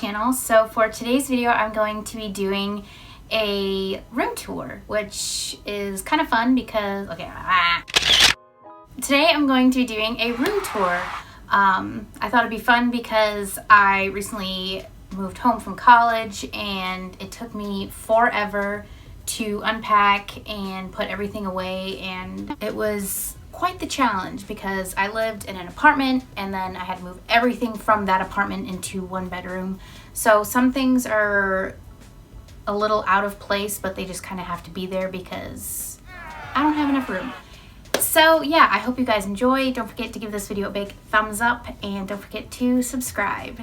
channel. So for today's video, I'm going to be doing a room tour, which is kind of fun because, today I'm going to be doing a room tour. I thought it'd be fun because I recently moved home from college and it took me forever to unpack and put everything away, and it was quite the challenge because I lived in an apartment and then I had to move everything from that apartment into one bedroom. So some things are a little out of place, but they just kind of have to be there because I don't have enough room. So yeah, I hope you guys enjoy. Don't forget to give this video a big thumbs up and don't forget to subscribe.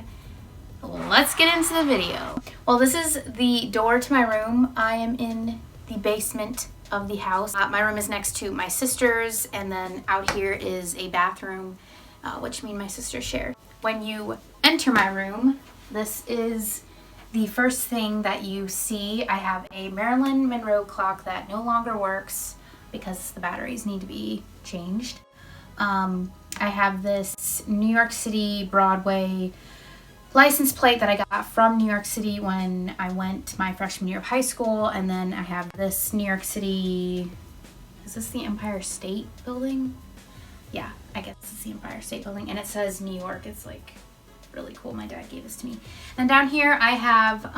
Let's get into the video. Well, this is the door to my room. I am in the basement of the house. My room is next to my sister's, and then out here is a bathroom, which me and my sister share. When you enter my room, this is the first thing that you see. I have a Marilyn Monroe clock that no longer works because the batteries need to be changed. I have this New York City Broadway license plate that I got from New York City when I went my freshman year of high school, and then I have this New York City, is this the Empire State Building? Yeah, I guess it's the Empire State Building, and it says New York. It's like really cool. My dad gave this to me. And down here I have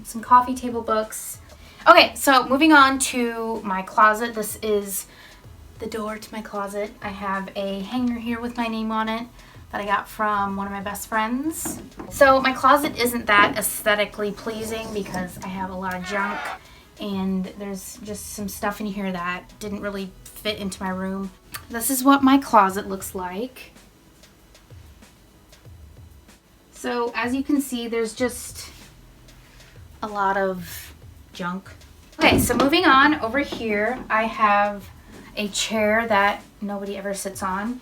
some coffee table books. Okay, so moving on to my closet. This is the door to my closet. I have a hanger here with my name on it that I got from one of my best friends. So my closet isn't that aesthetically pleasing because I have a lot of junk and there's just some stuff in here that didn't really fit into my room. This is what my closet looks like. So as you can see, there's just a lot of junk. Okay, so moving on, over here I have a chair that nobody ever sits on.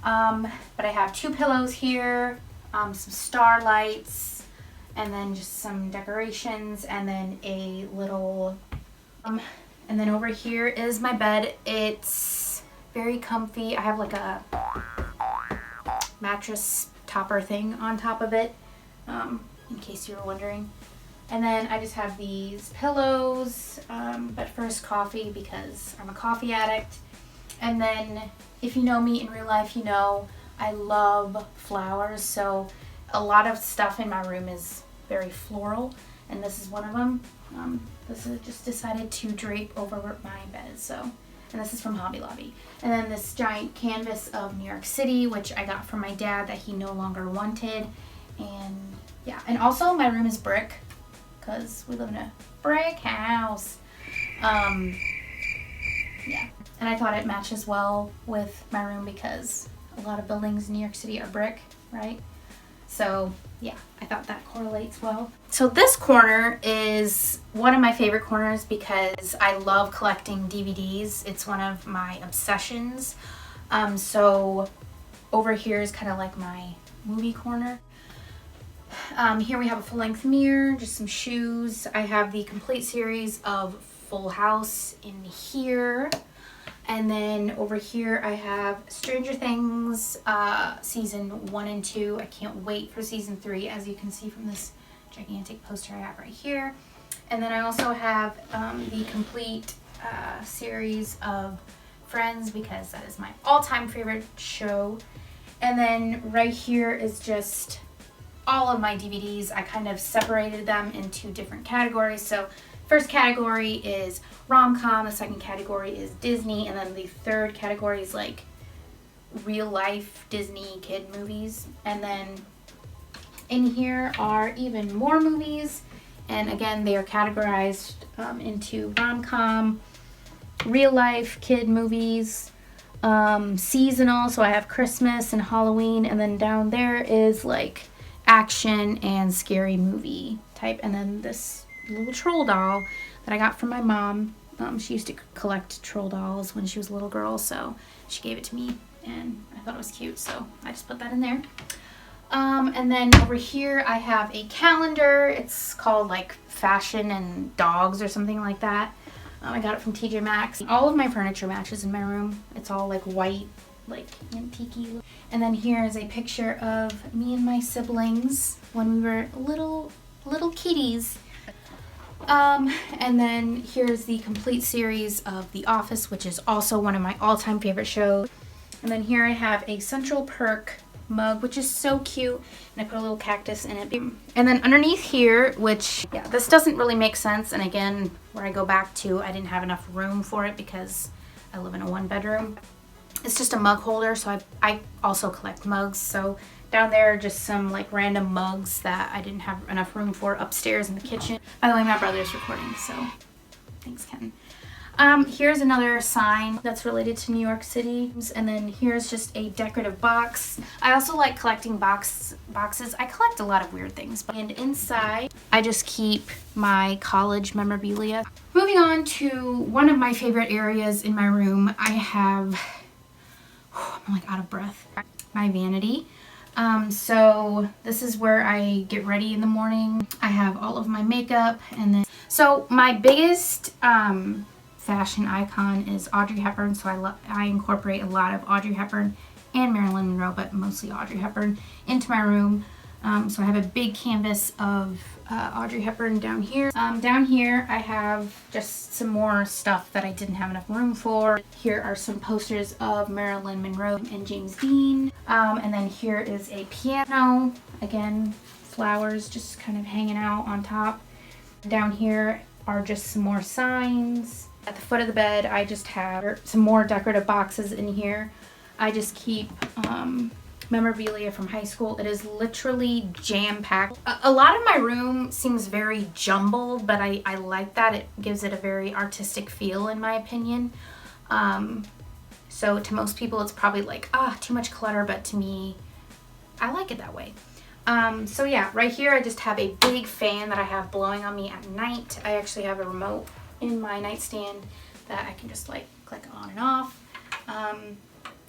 But I have two pillows here, some star lights, and then just some decorations, and then a little, and then over here is my bed. It's very comfy. I have like a mattress topper thing on top of it, in case you were wondering. And then I just have these pillows, but first coffee because I'm a coffee addict. And then if you know me in real life, you know I love flowers, so a lot of stuff in my room is very floral, and this is one of them. This is just decided to drape over my bed, so, and this is from Hobby Lobby. And then this giant canvas of New York City, which I got from my dad that he no longer wanted. And yeah, and also my room is brick because we live in a brick house. Yeah. And I thought it matches well with my room because a lot of buildings in New York City are brick, right? So yeah, I thought that correlates well. So this corner is one of my favorite corners because I love collecting DVDs. It's one of my obsessions. So over here is kind of like my movie corner. Here we have a full-length mirror, just some shoes. I have the complete series of Full House in here. And then over here I have Stranger Things season 1 and 2. I can't wait for season 3, as you can see from this gigantic poster I have right here. And then I also have the complete series of Friends because that is my all-time favorite show. And then right here is just all of my DVDs. I kind of separated them into different categories. So first category is rom-com, the second category is Disney, and then the third category is like real life Disney kid movies. And then in here are even more movies, and again they are categorized into rom-com, real life kid movies, seasonal, so I have Christmas and Halloween, and then down there is like action and scary movie type. And then this little troll doll that I got from my mom. She used to collect troll dolls when she was a little girl, so she gave it to me and I thought it was cute, so I just put that in there. And then over here I have a calendar. It's called like Fashion and Dogs or something like that. I got it from TJ Maxx. All of my furniture matches in my room. It's all like white like antique-y. And then here is a picture of me and my siblings when we were little kitties. And then here's the complete series of The Office, which is also one of my all-time favorite shows. And then here I have a Central Perk mug, which is so cute, and I put a little cactus in it. And then underneath here, which, yeah, this doesn't really make sense, and again, where I go back to, I didn't have enough room for it because I live in a 1-bedroom. It's just a mug holder, so I also collect mugs. So down there, just some like random mugs that I didn't have enough room for upstairs in the kitchen. By the way, my brother's recording, so thanks, Ken. Here's another sign that's related to New York City. And then here's just a decorative box. I also like collecting boxes. I collect a lot of weird things. And inside, I just keep my college memorabilia. Moving on to one of my favorite areas in my room, I have, I'm like out of breath, my vanity. So this is where I get ready in the morning. I have all of my makeup, and then, so my biggest, fashion icon is Audrey Hepburn, so I incorporate a lot of Audrey Hepburn and Marilyn Monroe, but mostly Audrey Hepburn, into my room. So I have a big canvas of Audrey Hepburn down here. Down here I have just some more stuff that I didn't have enough room for. Here are some posters of Marilyn Monroe and James Dean. And then here is a piano. Again, flowers just kind of hanging out on top. Down here are just some more signs. At the foot of the bed, I just have some more decorative boxes in here. I just keep memorabilia from high school. It is literally jam-packed. A lot of my room seems very jumbled, but I like that. It gives it a very artistic feel, in my opinion. So to most people, it's probably like, too much clutter, but to me, I like it that way. So yeah, right here, I just have a big fan that I have blowing on me at night. I actually have a remote in my nightstand that I can just like click on and off.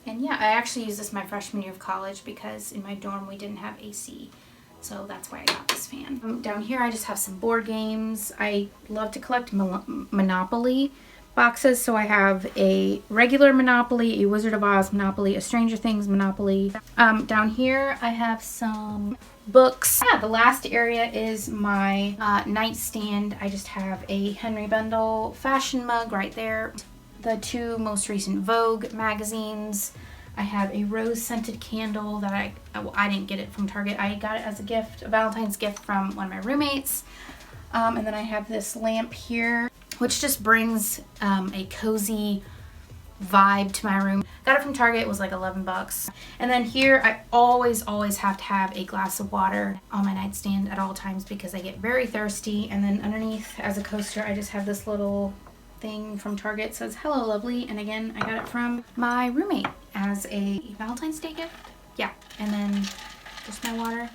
And yeah, I actually used this my freshman year of college because in my dorm we didn't have AC. So that's why I got this fan. Down here I just have some board games. I love to collect Monopoly boxes. So I have a regular Monopoly, a Wizard of Oz Monopoly, a Stranger Things Monopoly. Down here I have some books. Yeah, the last area is my nightstand. I just have a Henry Bendel fashion mug right there. The 2 most recent Vogue magazines. I have a rose scented candle that I didn't get it from Target. I got it as a gift, a Valentine's gift from one of my roommates. And then I have this lamp here, which just brings a cozy vibe to my room. Got it from Target. It was like 11 bucks. And then here I always have to have a glass of water on my nightstand at all times because I get very thirsty. And then underneath as a coaster I just have this little thing from Target. It says hello lovely, and again I got it from my roommate as a Valentine's Day gift. Yeah, and then just my water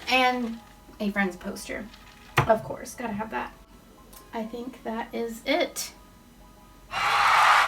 and a Friends poster, of course, gotta have that. I think that is it.